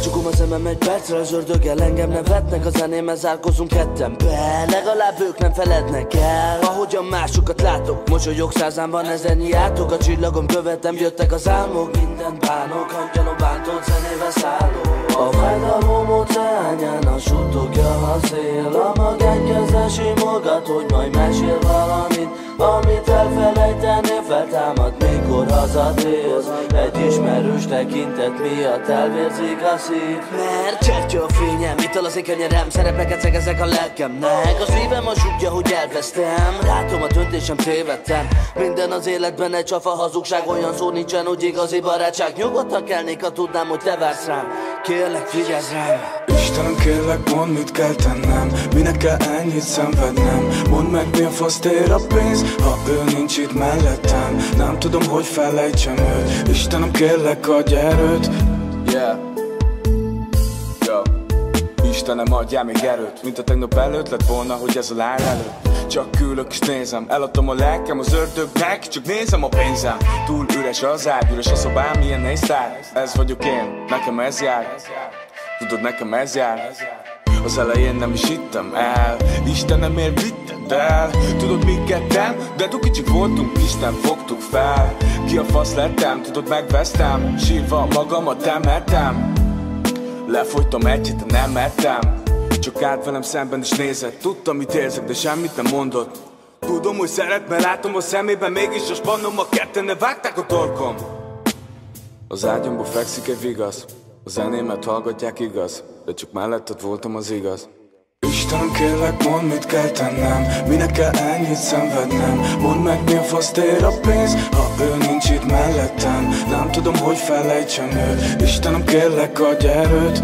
Becsukom a szemem egy percre, az ördöggel engem nevetnek. A zenémmel zárkozunk ketten be, legalább ők nem felednek el. Ahogyan másokat látok, mosolyog százánban ezernyi átok. A csillagom követem, jöttek az álmok, mindent bánok, hangyanom bántott zenével szállok. A fájdalom óceánján suttogja a szél, a magány kezdve simogat, hogy majd mesél valamit, amit elfelejtenél, feltámad, mikor hazatérsz. Egy ismerős tekintet miatt elvérzik a szív. Mert csertja a fényem, ittal az én kenyerem, szerepeket szegezek a lelkemnek. A szívem a zsugja, hogy elvesztem, látom a döntésem, tévedtem. Minden az életben egy csafa hazugság, olyan szó nincsen, hogy igazi barátság. Nyugodtan kelnék, ha tudnám, hogy te vársz rám. Kérlek, figyelj rám. Istenem, kérlek, mondd, mit kell tennem, minek kell ennyit szenvednem. Mondd meg, mi a fasz ér a pénz, ha ő nincs itt mellettem. Nem tudom, hogy felejtsem őt. Istenem, kérlek, adj erőt. Yeah. Yo. Istenem, adjál még erőt, mint a tegnap előtt lett volna, hogy ez a lány előtt. Csak ülök és nézem, eladtam a lelkem az ördögnek, csak nézem a pénzem. Túl üres az ágy, üres a szobám, milyen nehéz tár. Ez vagyok én, nekem ez jár. Tudod, nekem ez jár. Az elején nem is hittem el, Istenem, miért vitted el? Tudod, mi ketten, de túl kicsik voltunk, Isten fogtuk fel. Ki a fasz lettem, tudod, megvesztem, sírva magamat temettem. Lefolytam egy héten, nem ettem. Csak állt velem szemben is nézett, tudtam, mit érzek, de semmit nem mondott. Tudom, hogy szeret, mert látom a szemében, mégis a spannom a ketten, ne vágták a torkom. Az ágyamból fekszik egy vigasz, a zenémet hallgatják, igaz, de csak melletted voltam az igaz. Istenem, kérlek, mondd, mit kell tennem, minek kell ennyit szenvednem. Mondd meg, mi a fasz ér a pénz, ha ő nincs itt mellettem. Nem tudom, hogy felejtsem őt. Istenem, kérlek, adj erőt.